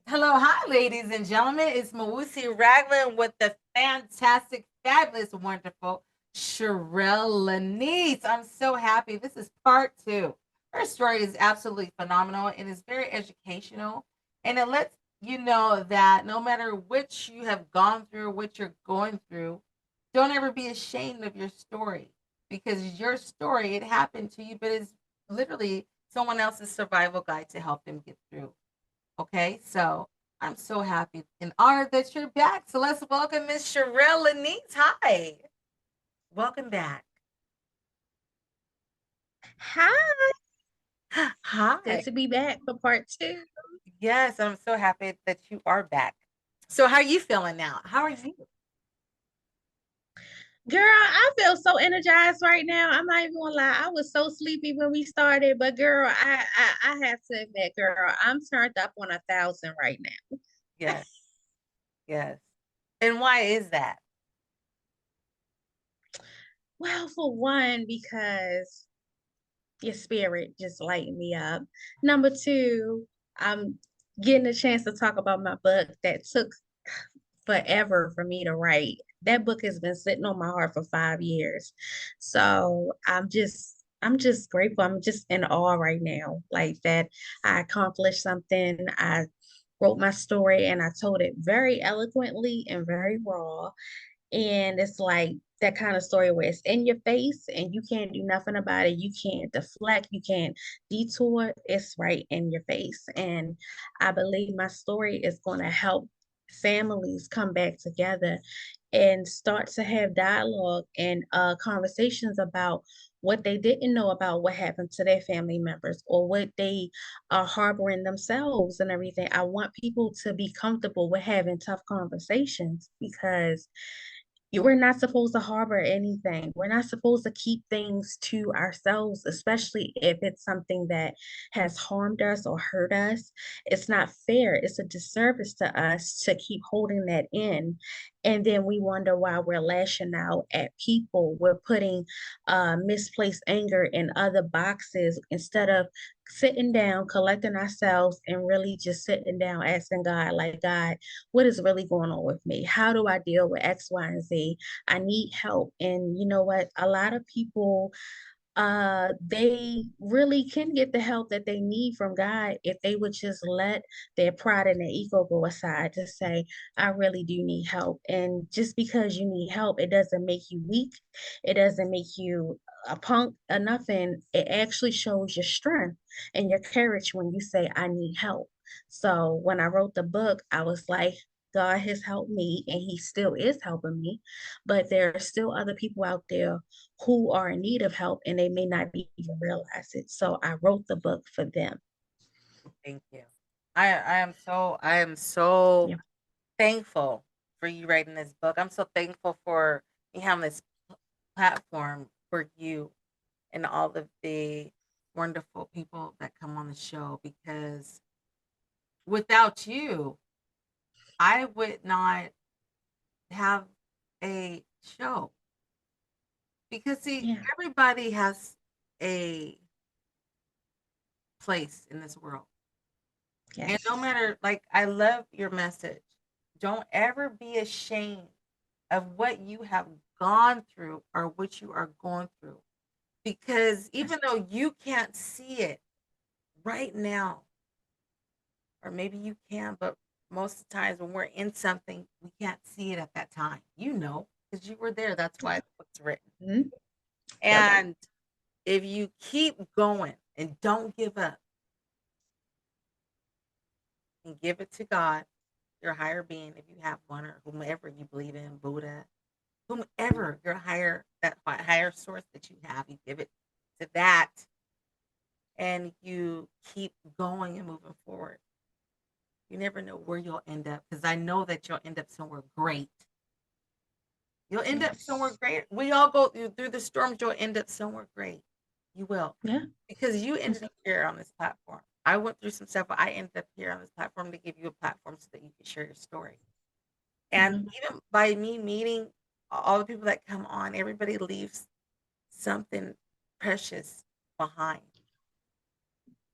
Hello, hi, ladies and gentlemen. It's Mawusi Ragland with the fantastic, fabulous, wonderful Cherelle Lenise. I'm so happy. This is part two. Her story is absolutely phenomenal and is very educational. And it lets you know that no matter what you have gone through, what you're going through, don't ever be ashamed of your story because your story, it happened to you, but it's literally someone else's survival guide to help them get through. Okay, so I'm so happy and honored that you're back. So let's welcome Miss Cherelle Lenise. Hi, welcome back. Hi, good Hi. to be back for part two. Yes, I'm so happy that you are back. So how are you feeling now? How are you? Girl, I feel so energized right now. I'm not even gonna lie. I was so sleepy when we started, but girl, I have to admit, girl, I'm turned up on 1,000 right now. Yes, yes. And why is that? Well, for one, because your spirit just lightened me up. Number two, I'm getting a chance to talk about my book that took forever for me to write. That book has been sitting on my heart for 5 years. So I'm just grateful. I'm just in awe right now. Like that I accomplished something. I wrote my story and I told it very eloquently and very raw. And it's like that kind of story where it's in your face and you can't do nothing about it. You can't deflect, you can't detour. It's right in your face. And I believe my story is going to help families come back together and start to have dialogue and conversations about what they didn't know about what happened to their family members or what they are harboring themselves and everything. I want people to be comfortable with having tough conversations because we're not supposed to harbor anything. We're not supposed to keep things to ourselves, especially if it's something that has harmed us or hurt us. It's not fair. It's a disservice to us to keep holding that in. And then we wonder why we're lashing out at people. We're putting misplaced anger in other boxes instead of sitting down, collecting ourselves, and really just sitting down, asking God, like, God, what is really going on with me? How do I deal with X, Y, and Z? I need help. And you know what? A lot of people they really can get the help that they need from God if they would just let their pride and their ego go aside to say, I really do need help. And just because you need help, it doesn't make you weak. It doesn't make you a punk or nothing. It actually shows your strength and your courage when you say, I need help. So when I wrote the book, I was like, God has helped me and he still is helping me. But there are still other people out there who are in need of help and they may not even realize it. So I wrote the book for them. Thank you. I am so Yeah. thankful for you writing this book. I'm so thankful for me having this platform for you and all of the wonderful people that come on the show because without you, I would not have a show. Because see, Yeah. everybody has a place in this world. And no Yes. matter, like, I love your message. Don't ever be ashamed of what you have gone through or what you are going through. Because Yes. even though you can't see it right now, or maybe you can, but most of the times when we're in something, we can't see it at that time. You know, because you were there. That's why the book's written. Mhm. Yep. And if you keep going and don't give up and give it to God, your higher being, if you have one, or whomever you believe in, Buddha, whomever your higher, that higher source that you have, you give it to that, and you keep going and moving forward. You never know where you'll end up because I know that you'll end up somewhere great. You'll end up somewhere Yes. great. We all go through the storms. You'll end up somewhere great. You will, Yeah. because you ended up here on this platform. I went through some stuff, but I ended up here on this platform to give you a platform so that you can share your story. And Mhm. even by me meeting all the people that come on, everybody leaves something precious behind.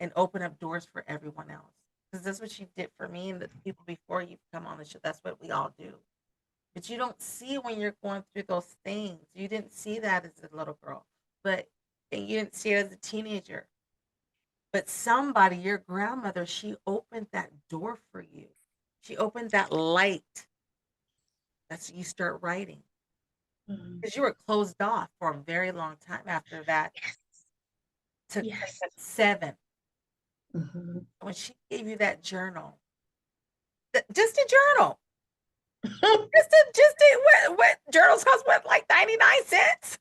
and open up doors for everyone else. Because that's what you did for me and the people before you come on the show. That's what we all do. But you don't see when you're going through those things. You didn't see that as a little girl, but and you didn't see it as a teenager. But somebody, your grandmother, she opened that door for you. She opened that light. That's you start writing Mhm. because you were closed off for a very long time after that Yes. took place Yes. at 7. Mhm. When she gave you that journal, just a journal, just a what journals cost what like 99 cents,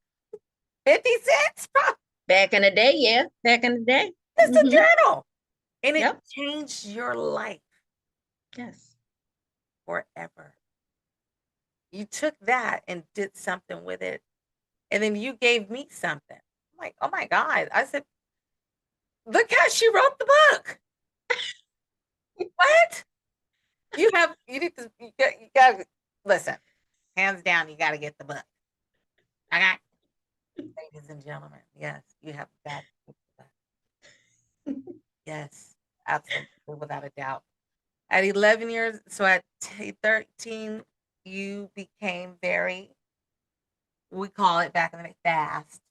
50 cents, Back in the day, yeah. Back in the day. just a Hmm. journal, and it Yep. changed your life Yes. forever. You took that and did something with it, and then you gave me something. I'm like, oh my god! I said, look how she wrote the book. What? You need to you got listen. Hands down, you got to get the book. Okay, ladies and gentlemen, yes, you have got to get the book. Yes, absolutely, without a doubt. At 11 years, so at 13, you became very, we call it back in the day, fast.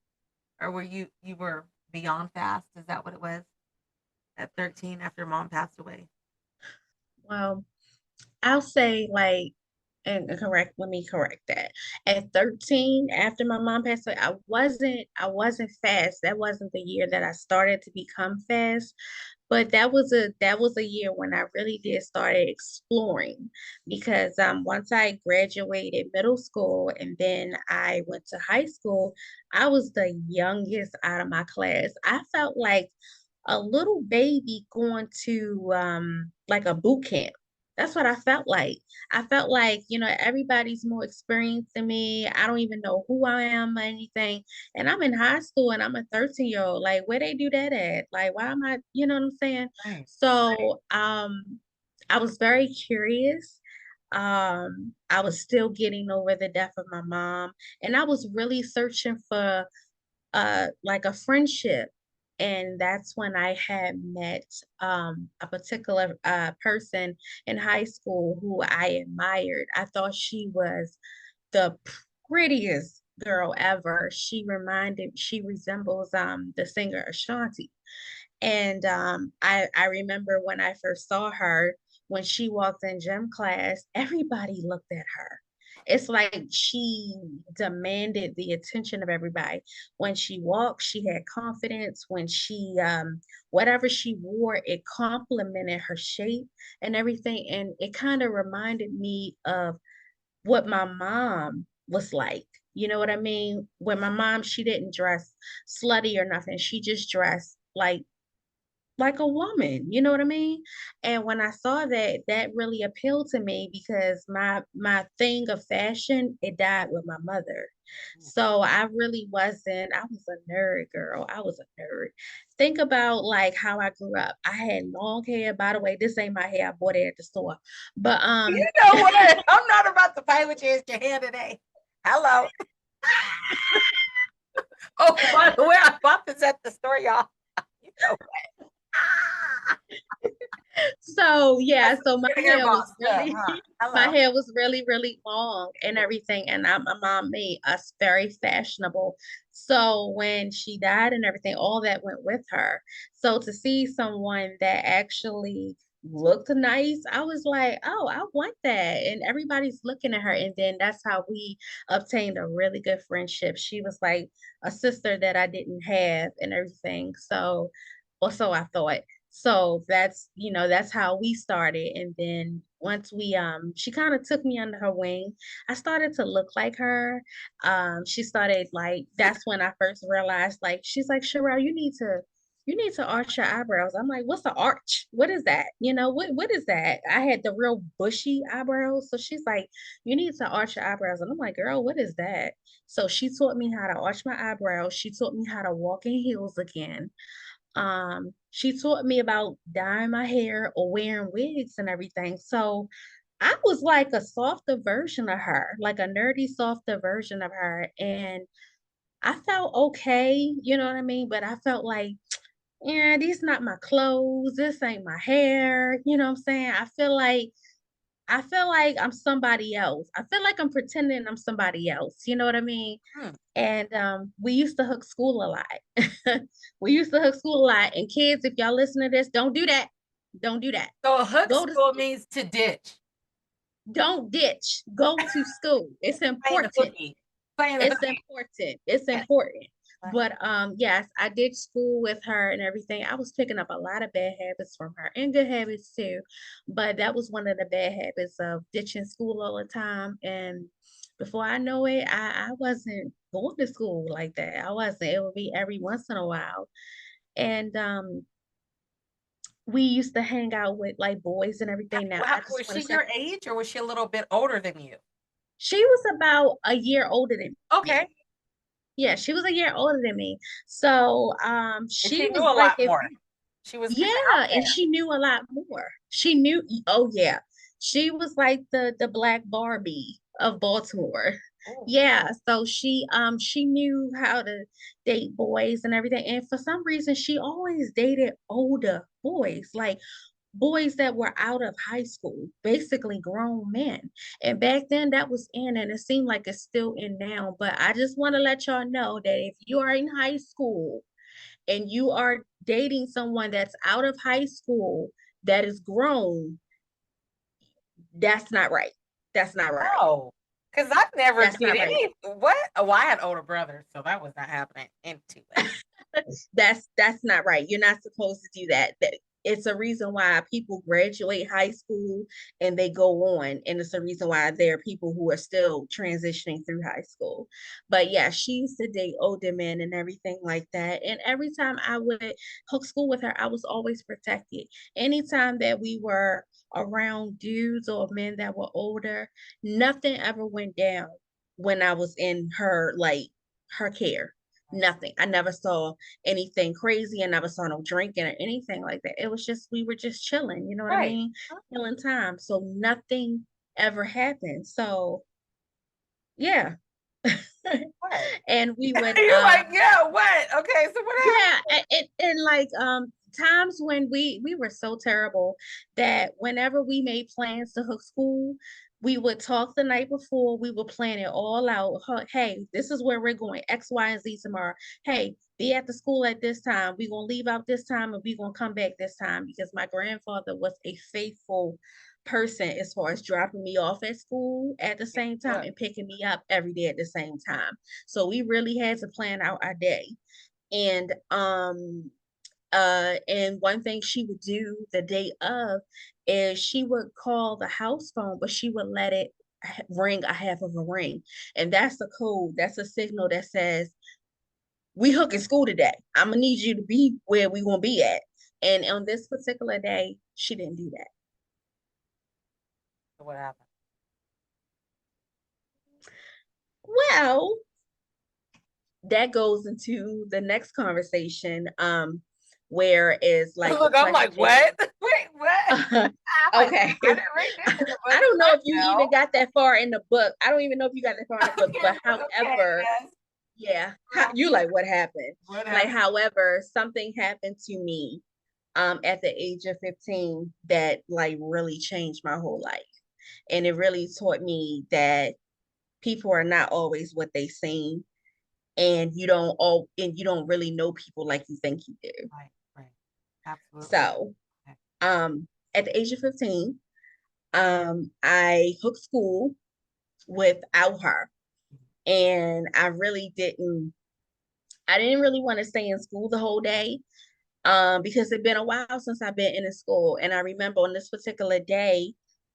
Or were you were beyond fast? Is that what it was? At 13 after mom passed away? Well, I'll say like, and let me correct that. At 13, after my mom passed away, I wasn't fast. That wasn't the year that I started to become fast. But that was a year when I really did started exploring because once I graduated middle school and then I went to high school, I was the youngest out of my class. I felt like a little baby going to like a boot camp. That's what I felt like. I felt like, everybody's more experienced than me. I don't even know who I am or anything. And I'm in high school and I'm a 13-year-old. Like, where they do that at? Like, why am I, you know what I'm saying? Right. So, I was very curious. I was still getting over the death of my mom, and I was really searching for like a friendship. And that's when I had met a particular person in high school who I admired. I thought she was the prettiest girl ever. She resembles the singer Ashanti. And I remember when I first saw her, when she walked in gym class, everybody looked at her. It's like she demanded the attention of everybody. When she walked, she had confidence. When whatever she wore, it complemented her shape and everything. And it kind of reminded me of what my mom was like. You know what I mean? When my mom, she didn't dress slutty or nothing. She just dressed like a woman, you know what I mean? And when I saw that, that really appealed to me because my thing of fashion, it died with my mother. So I was a nerd girl. I was a nerd. Think about like how I grew up. I had long hair. By the way, this ain't my hair. I bought it at the store. But You know what? I'm not about to fight with you as your hand today. Hello. Oh, by the way, I bought this at the store, y'all. You know what? Ah, so yeah, that's so my your hair hairball was stuff, really huh? my Hello. hair was really, really long and everything. And my mom made us very fashionable. So when she died and everything, all that went with her. So to see someone that actually looked nice, I was like, oh, I want that. And everybody's looking at her. And then that's how we obtained a really good friendship. She was like a sister that I didn't have and everything. So also I thought. So that's how we started. And then once she kind of took me under her wing, I started to look like her. She started like that's when I first realized like she's like, Cherelle, you need to arch your eyebrows. I'm like, what's an arch? What is that? What is that? I had the real bushy eyebrows. So she's like, you need to arch your eyebrows. And I'm like, girl, what is that? So she taught me how to arch my eyebrows. She taught me how to walk in heels again. She taught me about dyeing my hair or wearing wigs and everything. So I was like a softer version of her, like a nerdy, softer version of her. And I felt okay, you know what I mean? But I felt like yeah, these not my clothes. This ain't my hair. You know what I'm saying? I feel like I'm somebody else. I feel like I'm pretending I'm somebody else. You know what I mean? Hmm. And we used to hook school a lot. We used to hook school a lot. And kids, if y'all listen to this, don't do that. Don't do that. So a hook Go to school school. means to ditch. Don't ditch. Go to school. It's Playing the important. hooky. Playing the It's hooky. important. It's Yes. important. Right. But yes, I did school with her and everything. I was picking up a lot of bad habits from her and good habits too. But that was one of the bad habits of ditching school all the time. And before I know it, I wasn't going to school like that. I wasn't. It would be every once in a while. And we used to hang out with like boys and everything. Now I just Was want she to say your age or was she a little bit older than you? she was about a year older than Okay. me. Yeah, she was a year older than me. So And she she knew was a like lot if more. you She was kind of yeah, out and there. she knew a lot more. She knew, oh yeah. She was like the black Barbie of Baltimore. Oh, Yeah, so she knew how to date boys and everything. And for some reason she always dated older boys. Like boys that were out of high school, basically grown men. And back then that was in, and it seemed like it's still in now. But I just want to let y'all know that if you are in high school and you are dating someone that's out of high school that is grown, that's not right. That's not right. no. Because I never That's did not right. any. What? Oh, I had older brothers, so that was not happening into it. That's not right. You're not supposed to do that. It's a reason why people graduate high school and they go on, and it's a reason why there are people who are still transitioning through high school. But yeah, she used to date older men and everything like that. And every time I would hook school with her, I was always protected. Anytime that we were around dudes or men that were older, nothing ever went down when I was in her her care. Nothing. I never saw anything crazy. I never saw no drinking or anything like that. It was just we were just chilling, you know what I Right. mean? Killing time. So nothing ever happened. So yeah. What? And we would You're like, yeah, what? Okay, so what yeah, and like times when we were so terrible that whenever we made plans to hook school, we would talk the night before, we would plan it all out. Hey, this is where we're going, X, Y, and Z tomorrow. Hey, be at the school at this time. We're gonna leave out this time and we're gonna come back this time because my grandfather was a faithful person as far as dropping me off at school at the same time happened? and picking me up every day at the same time. So we really had to plan out our day. And one thing she would do the day of is she would call the house phone, but she would let it ring a half of a ring. And that's the code, that's a signal that says, we hooking school today. I'm gonna need you to be where we gonna be at. And on this particular day, she didn't do that. So what happened? Well, that goes into the next conversation, where is like the Look, I'm like, question. what? Wait, what? I'm like, Okay. I didn't read this in the I book. don't know I if you even know. got that far in the book. I don't even know if you got that far in the book, Okay, but okay, however, yes. yeah, Well, you like what happened? what Like, happened? however, something happened to me at the age of 15 that like really changed my whole life. And it really taught me that people are not always what they seem, and you don't really know people like you think you do. Right, right. Absolutely. So, Okay. at the age of 15, I hooked school without her. And I didn't really want to stay in school the whole day, because it'd been a while since I've been in a school. And I remember on this particular day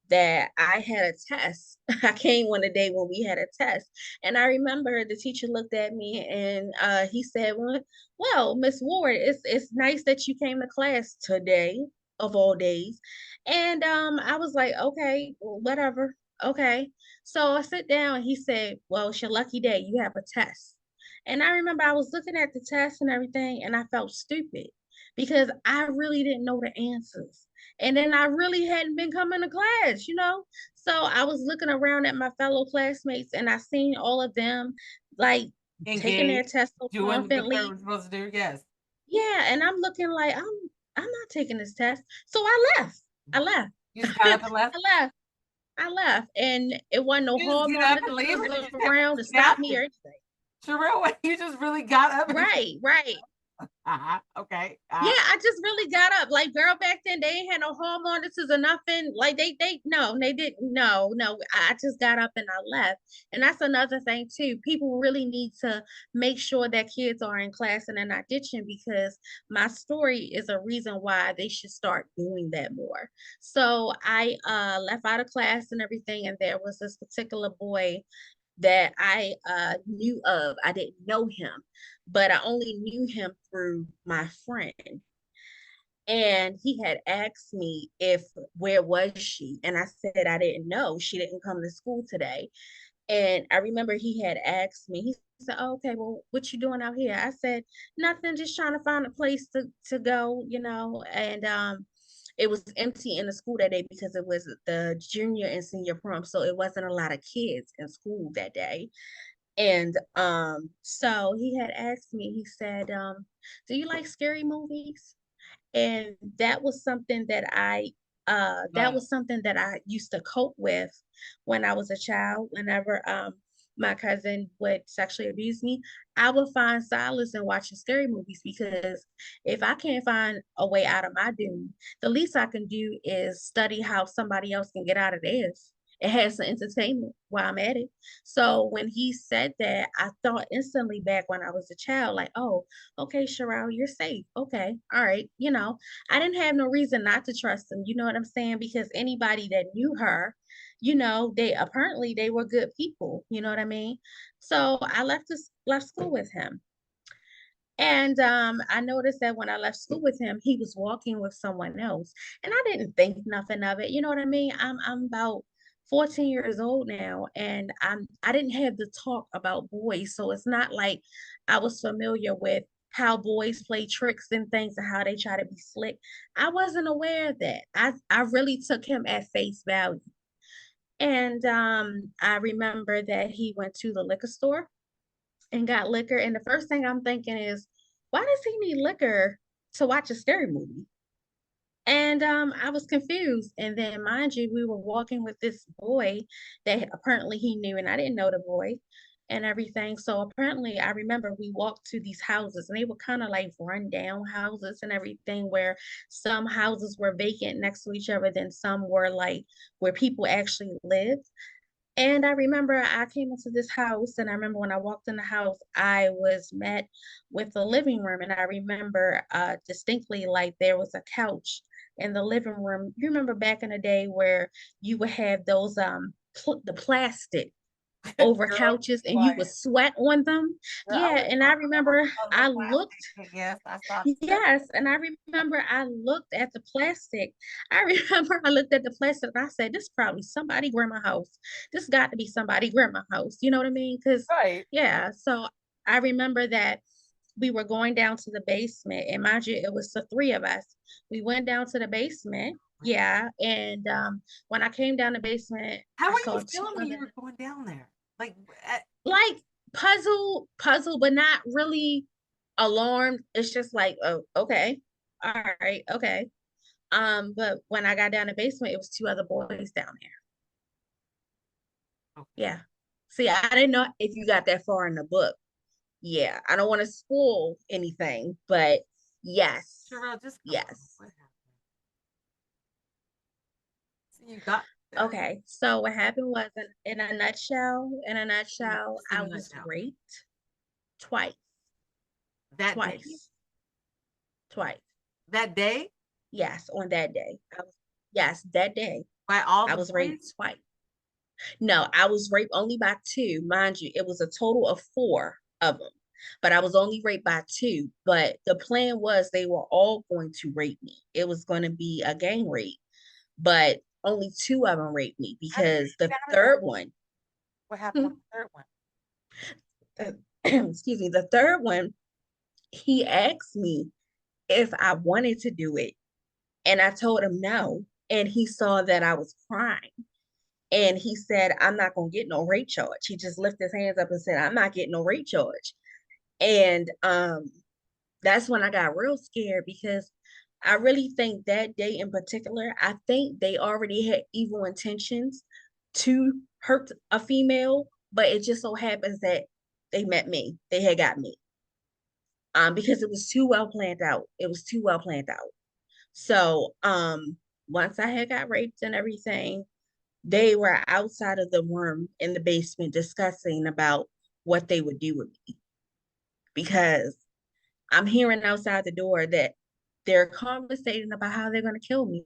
that I had a test. I came on the day when we had a test. And I remember the teacher looked at me and he said, well, Miss Ward, it's nice that you came to class today of all days. And I was like, okay, well, whatever. Okay. So I sit down and he said, well, it's your lucky day. You have a test. And I remember I was looking at the test and everything, and I felt stupid because I really didn't know the answers. And then I really hadn't been coming to class, you know? So I was looking around at my fellow classmates and I seen all of them like taking their Engaged, test so doing what they confidently. were supposed to do. Yes. Yeah, and I'm looking like I'm not taking this test. So I left. I left. You just got up and left? I left. I left. And it wasn't no You just hall get up and leave, or monitors you just kept around to stop me or napping? anything. Sherelle, you just really got up and Right, right. okay. Yeah, I just really got up. Like, girl, back then they ain't had no hall monitors or nothing. Like they no, they didn't. No, no. I just got up and I left. And that's another thing too. People really need to make sure that kids are in class and they're not ditching, because my story is a reason why they should start doing that more. So I left out of class and everything, and there was this particular boy that I knew of. I didn't know him, but I only knew him through my friend. And he had asked me if where was she, and I said I didn't know. She didn't come to school today. And I remember he had asked me, he said, oh, okay, well, what you doing out here? I said, nothing, just trying to find a place to go, you know. And it was empty in the school that day because it was the junior and senior prom. So it wasn't a lot of kids in school that day. And so he had asked me, he said, do you like scary movies? And that Love. was something that I used to cope with when I was a child. Whenever my cousin would sexually abuse me, I would find solace in watching scary movies, because if I can't find a way out of my doom, the least I can do is study how somebody else can get out of theirs. It has some entertainment while I'm at it. So when he said that, I thought instantly back when I was a child, like, oh, okay, Cherelle, you're safe. Okay, all right. You know, I didn't have no reason not to trust him. You know what I'm saying? Because anybody that knew her, you know, they apparently they were good people. You know what I mean? So I left school with him. And I noticed that when I left school with him, he was walking with someone else. And I didn't think nothing of it. You know what I mean? I'm about 14 years old now, and I didn't have the talk about boys. So it's not like I was familiar with how boys play tricks and things and how they try to be slick. I wasn't aware of that. I really took him at face value. And I remember that he went to the liquor store and got liquor. And the first thing I'm thinking is, why does he need liquor to watch a scary movie? And I was confused. And then, mind you, we were walking with this boy that apparently he knew, and I didn't know the boy and everything. So apparently, I remember we walked to these houses, and they were kind of like run down houses and everything, where some houses were vacant next to each other, then some were like where people actually lived. And I remember I came into this house, and I remember when I walked in the house, I was met with the living room. And I remember distinctly, like, there was a couch in the living room. You remember back in the day where you would have those the plastic over Girl, be couches and you would quiet. sweat on them. Girl, I Yeah, was and I remember on the I plastic. looked. Yes, I saw that. Yes, and I remember I looked at the plastic. I remember I looked at the plastic and I said, "This probably somebody grandma house. This got to be somebody grandma house." You know what I mean? Because Right. yeah, so I remember that we were going down to the basement, and mind you, it was the three of us. We went down to the basement. Yeah, and when I came down the basement, How I were you saw two feeling when you other, were going down there? Like, at, like, puzzle, but not really alarmed. It's just like, oh, okay, all right, okay. But when I got down the basement, it was two other boys down there. okay. Yeah. See, I didn't know if you got that far in the book. Yeah, I don't want to spoil anything, but yes, Sherelle, just go on. yes. What happened? So you got there. Okay, so what happened was, in a Mm, nutshell, just in I a was nutshell. raped twice, That day? twice, twice. That day? Yes, on that day. Yes, that day. By all I the was boys? raped twice. No, I was raped only by two. Mind you, it was a total of four of them, but I was only raped by two. But the plan was they were all going to rape me. It was going to be a gang rape, but only two of them raped me, How did because you the get out of there? third one, What happened with the third one? excuse me, the third one, he asked me if I wanted to do it. And I told him no. And he saw that I was crying. And he said, I'm not going to get no rape charge. He just lifted his hands up and said, I'm not getting no rape charge. And that's when I got real scared because I really think that day in particular, I think they already had evil intentions to hurt a female, but it just so happens that they met me. They had got me. Because it was too well planned out. It was too well planned out. So, once I had got raped and everything, they were outside of the room in the basement discussing about what they would do with me because I'm hearing outside the door that they're conversating about how they're going to kill me.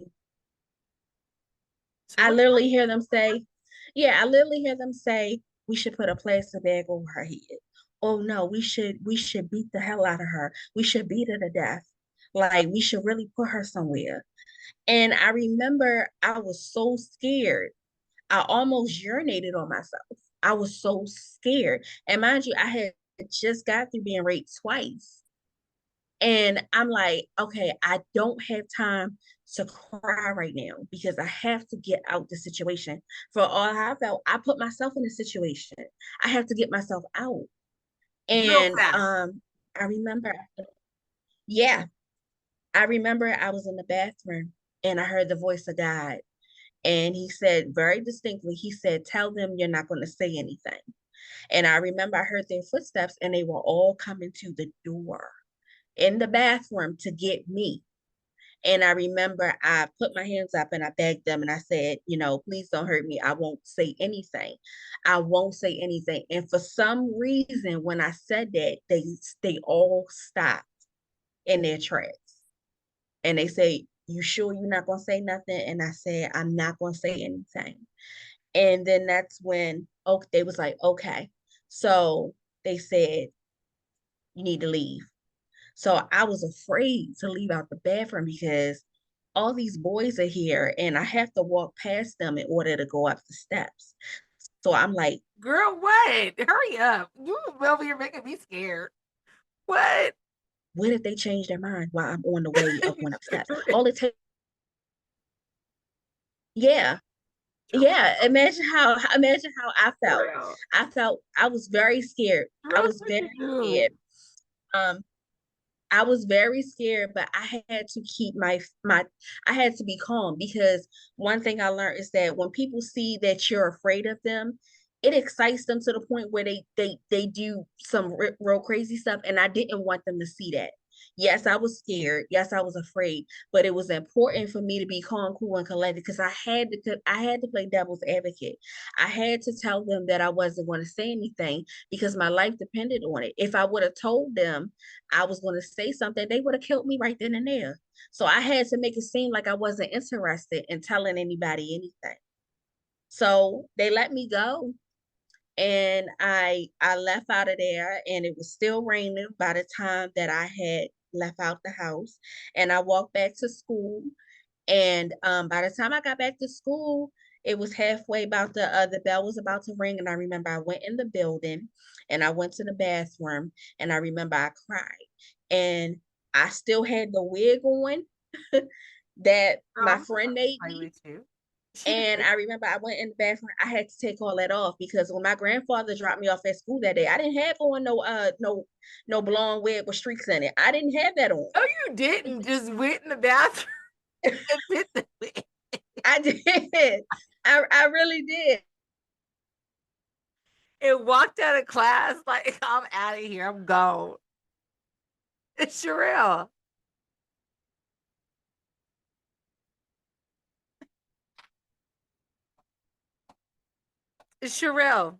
So I what? literally hear them say, yeah, I literally hear them say, we should put a plastic bag over her head. Oh no, we should beat the hell out of her. We should beat her to death. Like we should really put her somewhere. And I remember I was so scared. I almost urinated on myself. I was so scared. And mind you, I had just got through being raped twice. And I'm like, okay, I don't have time to cry right now because I have to get out the situation. For all I felt, I put myself in a situation. I have to get myself out. Real And fast. I remember, yeah, I remember I was in the bathroom and I heard the voice of God. And he said very distinctly, he said, tell them you're not going to say anything. And I remember I heard their footsteps and they were all coming to the door in the bathroom to get me. And I remember I put my hands up and I begged them and I said, please don't hurt me. I won't say anything. I won't say anything. And for some reason, when I said that, they all stopped in their tracks. And they say, you sure you're not gonna say nothing? And I said, I'm not gonna say anything. And then that's when they was like, okay. So they said, you need to leave. So I was afraid to leave out the bathroom because all these boys are here and I have to walk past them in order to go up the steps. So I'm like, Girl, what? Hurry up. You over here making me scared. What? what if they change their mind while I'm on the way of going up steps? All it takes, yeah, yeah. Imagine how I felt. Girl, I was very scared. I girl, was what very you scared. do? Um, I was very scared, but I had to keep I had to be calm because one thing I learned is that when people see that you're afraid of them, it excites them to the point where they do some real crazy stuff, and I didn't want them to see that. Yes, I was scared. Yes, I was afraid, but it was important for me to be calm, cool, and collected because I had to play devil's advocate. I had to tell them that I wasn't going to say anything because my life depended on it. If I would have told them I was going to say something, they would have killed me right then and there. So I had to make it seem like I wasn't interested in telling anybody anything. So they let me go and I left out of there and it was still raining by the time that I had left out the house and I walked back to school and by the time I got back to school it was halfway about the bell was about to ring and I remember I went in the building and I went to the bathroom and I remember I cried and I still had the wig on that Girl, my I'm friend gonna made play me. with you. She And did. I remember I went in the bathroom. I had to take all that off because when my grandfather dropped me off at school that day, I didn't have on no blonde wig with streaks in it. I didn't have that on. No, you didn't. Just went in the bathroom and did the thing. I did. I really did. And walked out of class like I'm out of here. I'm gone. It's Cherelle. It's Cherelle.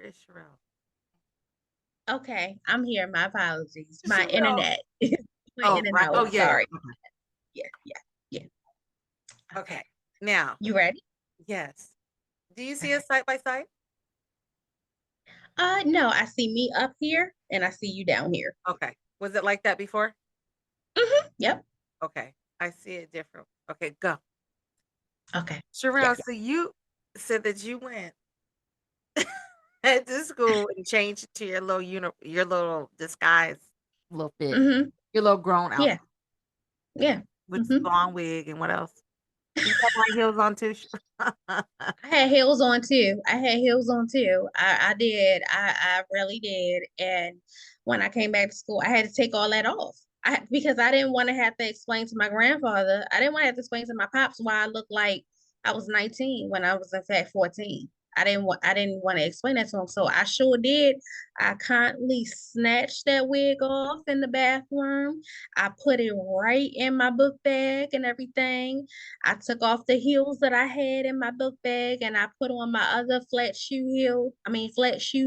is Cherelle? Okay, I'm here. My apologies. My Cherelle. internet went Oh, in and right. out. Oh, yeah, yeah. Sorry. Yeah, yeah, yeah. Okay. Okay. Okay. Now, You ready? yes. Do you see us Okay. side by side? No, I see me up here and I see you down here. Okay. Was it like that before? Yep. Okay. I see it different. Okay, go. Okay. Cherelle, Yes. so you said that you went to school and changed to your little your little disguise little fit, Mm-hmm. your little grown Yeah. outfit Yeah. with the Mm-hmm. long wig and what else? Did you have high heels on too? I had heels on too. I had heels on too. I did. I really did. And when I came back to school, I had to take all that off. Because I didn't want to have to explain to my grandfather. I didn't want to have to explain to my pops why I looked like I was 19 when I was in fact 14. I didn't want to explain that to him. So I sure did. I kindly snatched that wig off in the bathroom. I put it right in my book bag and everything. I took off the heels that I had in my book bag and I put on my other flat shoes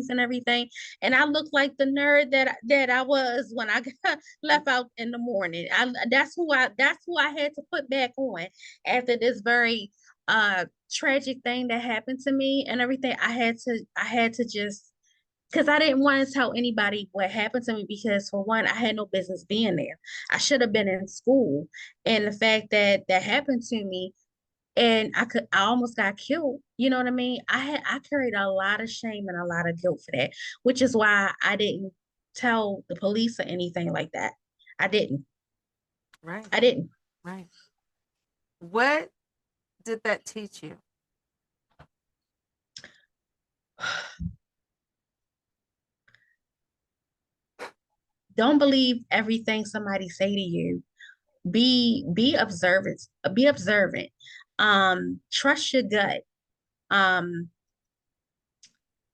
and everything. And I looked like the nerd that I was when I got left out in the morning. That's who I had to put back on after this very tragic thing that happened to me and everything. I had to just because I didn't want to tell anybody what happened to me because for one, I had no business being there. I should have been in school. And the fact that that happened to me and I almost got killed. You know what I mean? I carried a lot of shame and a lot of guilt for that, which is why I didn't tell the police or anything like that. I didn't. Right, I didn't. right. What did that teach you? Don't believe everything somebody say to you. Be observant. Be observant. Trust your gut. Um,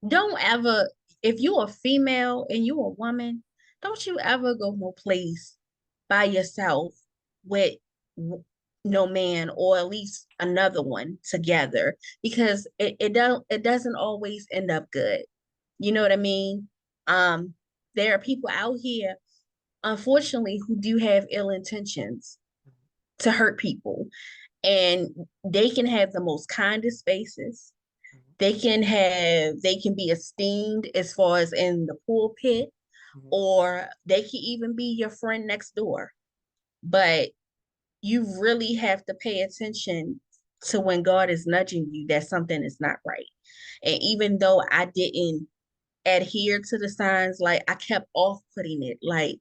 don't ever, if you're a female and you're a woman, don't you ever go no place by yourself with no man or at least another one together because it doesn't always end up good. You know what I mean? Um, there are people out here, unfortunately, who do have ill intentions to hurt people, and they can have the most kindest spaces. They can be esteemed as far as in the pulpit, Mhm. or they can even be your friend next door. But you really have to pay attention to when God is nudging you that something is not right. And even though I didn't adhere to the signs, like I kept off putting it, like,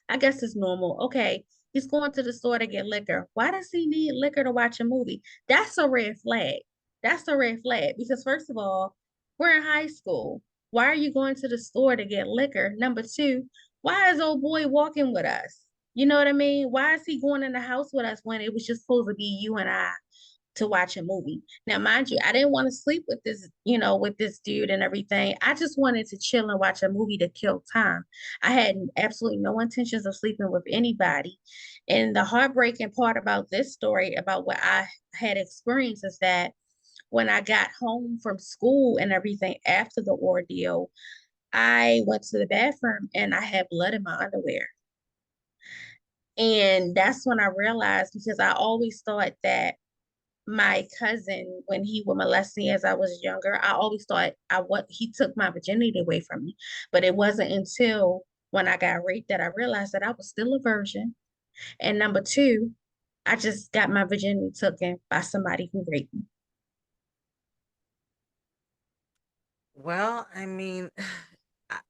I guess it's normal. Okay, he's going to the store to get liquor. Why does he need liquor to watch a movie? That's a red flag. That's a red flag because first of all, we're in high school. Why are you going to the store to get liquor? Number two, why is old boy walking with us? You know what I mean? Why is he going in the house with us when it was just supposed to be you and I to watch a movie? Now, mind you, I didn't want to sleep with this dude and everything. I just wanted to chill and watch a movie to kill time. I had absolutely no intentions of sleeping with anybody. And the heartbreaking part about this story, about what I had experienced, is that when I got home from school and everything after the ordeal, I went to the bathroom and I had blood in my underwear. And that's when I realized, because I always thought that my cousin, when he would molest me as I was younger, I always thought he took my virginity away from me. But it wasn't until when I got raped that I realized that I was still a virgin. And number two, I just got my virginity taken by somebody who raped me. Well, I mean, I-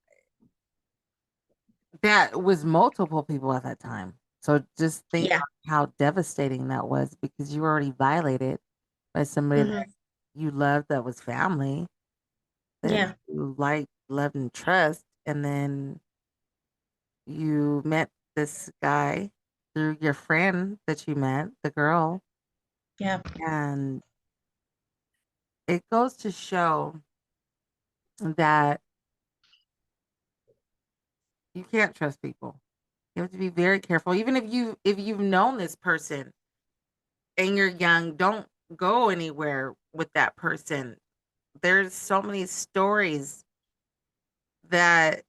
that was multiple people at that time. So just think Yeah. how devastating that was because you were already violated by somebody that Hmm. you loved, that was family, that Yeah. you liked, loved, and trust. And then you met this guy through your friend that you met, the girl. Yeah. And it goes to show that you can't trust people. You have to be very careful. Even if you've known this person and you're young, don't go anywhere with that person there's so many stories that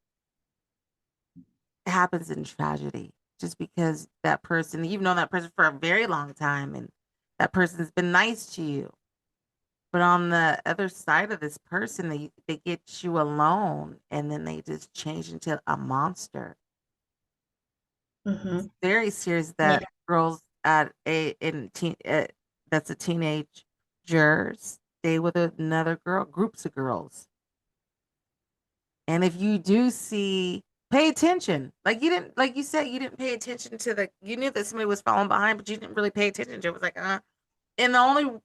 happens in tragedy just because that person, you've known that person for a very long time and that person's been nice to you. But on the other side of this person, they get you alone and then they just change into a monster. Mm-hmm. Very serious Yeah. that girls at a in teen that's a teenagers stay with another girl, groups of girls. And if you do see, pay attention. Like you didn't, like you said, you didn't pay attention to you knew that somebody was falling behind, but you didn't really pay attention to it. It was like, And the only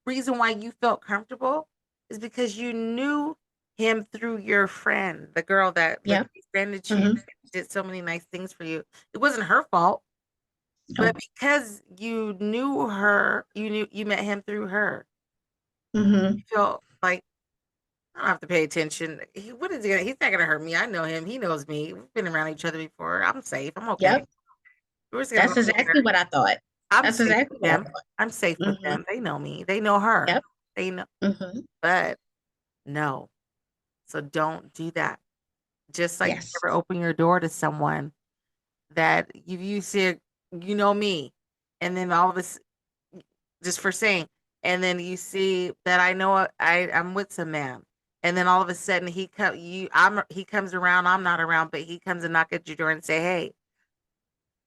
reason why you felt comfortable is because you knew him through your friend, the girl that like Yep. befriended you, Mm-hmm. did so many nice things for you. It wasn't her fault, but Oh. because you knew her, you met him through her. Mm-hmm. You felt like I don't have to pay attention. What is he gonna? He's not gonna hurt me. I know him. He knows me. We've been around each other before. I'm safe. I'm okay. Yep. We're just gonna go That's over exactly there. what I thought. I'm That's safe exactly with what I them. thought. I'm safe with Mm-hmm. them. They know me. They know her. Yep. They know, Mm-hmm. but no. So don't do that. Just like you Yes. never open your door to someone that you see, you know me, and then all of us, just for saying, and then you see that I know I'm with some man, and then all of a sudden he comes around, I'm not around, but he comes and knock at your door and say, hey,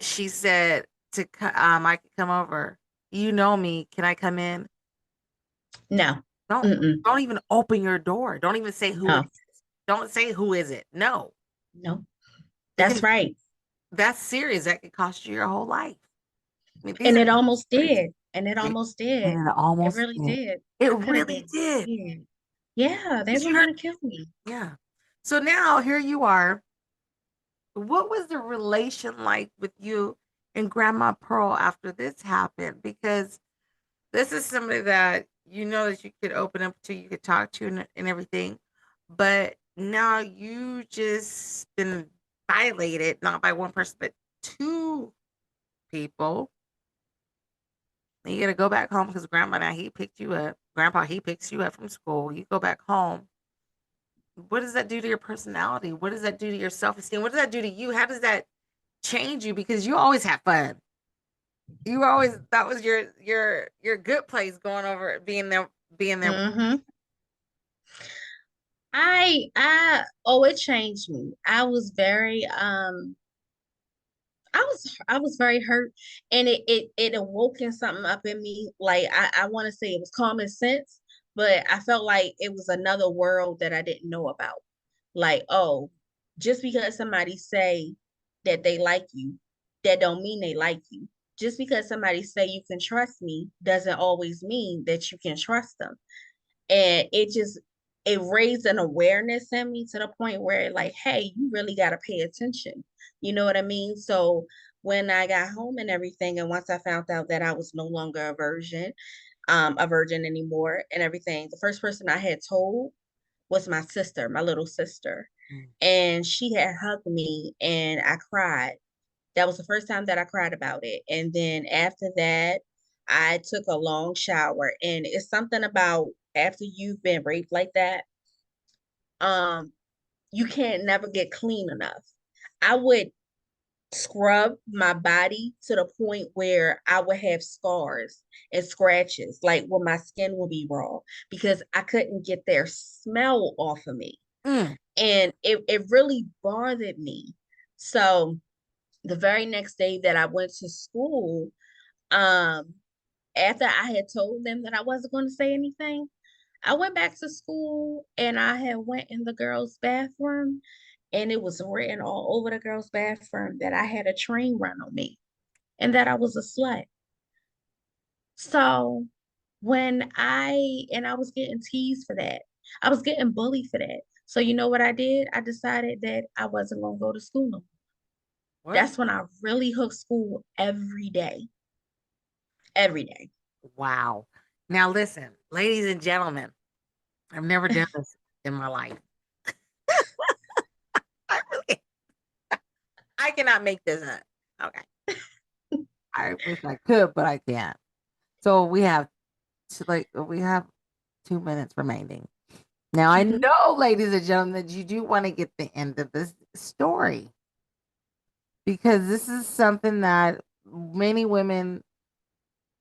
she said I could come over. You know me. Can I come in? No. Don't Mm-mm. don't even open your door. Don't even say who it No. is. Don't say who is it. No, No. That's because right. that's serious. That could cost you your whole life. I mean, these And are it almost stories. did. And it It, almost did. and it It almost really did. did. It I could have really been did. dead. Yeah, they Because were you heard, gonna kill me. yeah. So now here you are. What was the relation like with you and Grandma Pearl after this happened? Because this is somebody that you know that you could open up to, you could talk to, and everything. But now you just been violated, not by one person, but two people. And you got to go back home because grandma now he picked you up. Grandpa he picks you up from school. You go back home. What does that do to your personality? What does that do to your self esteem? What does that do to you? How does that change you? Because you always have fun. You always that was your good place going over being there. Mm-hmm. Oh, it changed me. I was very hurt, and it awoken something up in me. Like I want to say it was common sense, but I felt like it was another world that I didn't know about. Like, oh, just because somebody say that they like you, that don't mean they like you. Just because somebody say you can trust me doesn't always mean that you can trust them. And it raised an awareness in me to the point where like, hey, you really got to pay attention. You know what I mean? So when I got home and everything, and once I found out that I was no longer a virgin anymore and everything, the first person I had told was my sister, my little sister. Mm. And she had hugged me and I cried. That was the first time that I cried about it. And then after that, I took a long shower. And it's something about after you've been raped like that, um, you can't never get clean enough. I would scrub my body to the point where I would have scars and scratches, like where my skin would be raw because I couldn't get their smell off of me. Mm. And it really bothered me. So the very next day that I went to school, um, after I had told them that I wasn't going to say anything, I went back to school and I had went in the girls' bathroom and it was written all over the girls' bathroom that I had a train run on me and that I was a slut. So I was getting teased for that. I was getting bullied for that. So you know what I did? I decided that I wasn't gonna go to school no more. What? That's when I really hooked school every day. Every day. Wow. Now listen, ladies and gentlemen, I've never done this in my life. I really, I cannot make this up. Okay. I wish I could, but I can't. So we have we have 2 minutes remaining. Now, I Mhm. know, ladies and gentlemen, that you do want to get the end of this story because this is something that many women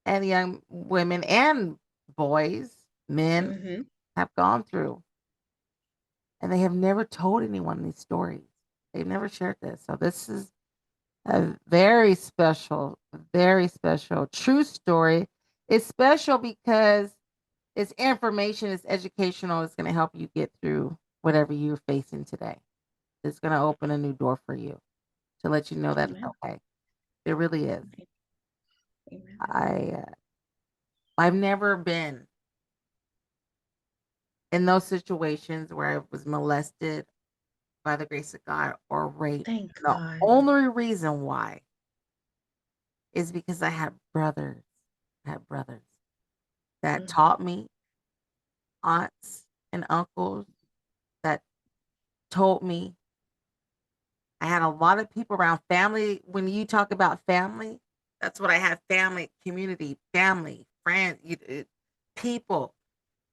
and young women and boys, men Mhm. have gone through, and they have never told anyone these stories. They've never shared this. So, this is a very special, true story. It's special because it's information, it's educational, it's going to help you get through whatever you're facing today. It's going to open a new door for you to let you know that it's Amen. okay. It really is. Amen. I I've never been in those situations where I was molested by the grace of God or raped. Thank The God. only reason why is because I had brothers. I had brothers that Mhm. taught me, aunts and uncles that told me. I had a lot of people around family. When you talk about family, that's what I had: family, community, family, friends, people.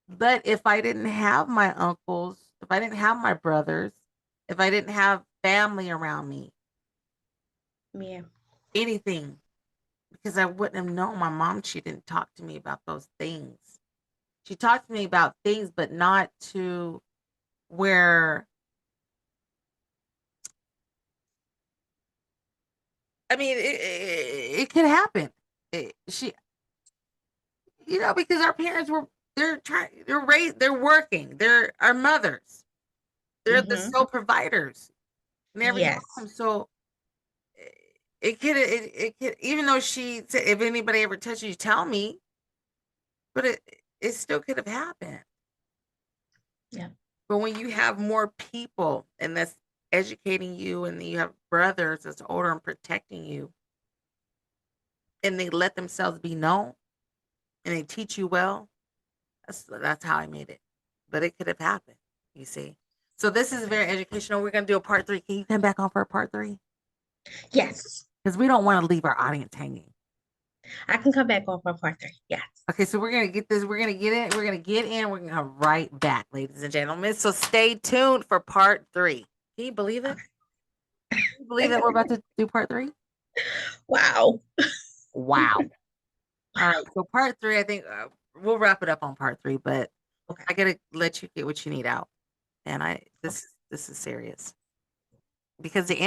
But if I didn't have my uncles, if I didn't have my brothers, if I didn't have family around me, Yeah. anything, because I wouldn't have known. My mom, she didn't talk to me about those things. She talked to me about things, but not to where, I mean, it could happen. She, because our parents were, they're raised, they're working, they're our mothers, they're the Mhm. sole providers in every Yes. home. So it could, even though she said, if anybody ever touches you, tell me, but it still could have happened. Yeah. But when you have more people and that's educating you, and then you have brothers that's older and protecting you, and they let themselves be known and they teach you well, that's how I made it. But it could have happened, you see. So this is Okay. very educational. We're gonna do a part three. Can you come back on for a part three? Yes. Because we don't want to leave our audience hanging. I can come back on for part 3. Yes. Okay, so we're gonna get this. We're gonna get in. We're gonna get in. We're gonna come right back, ladies and gentlemen. So stay tuned for part three. Can you believe it? Can you believe that we're about to do part three? Wow. Wow. All right. So part three, I think we'll wrap it up on part three, but Okay. I gotta let you get what you need out. And Okay. this is serious because the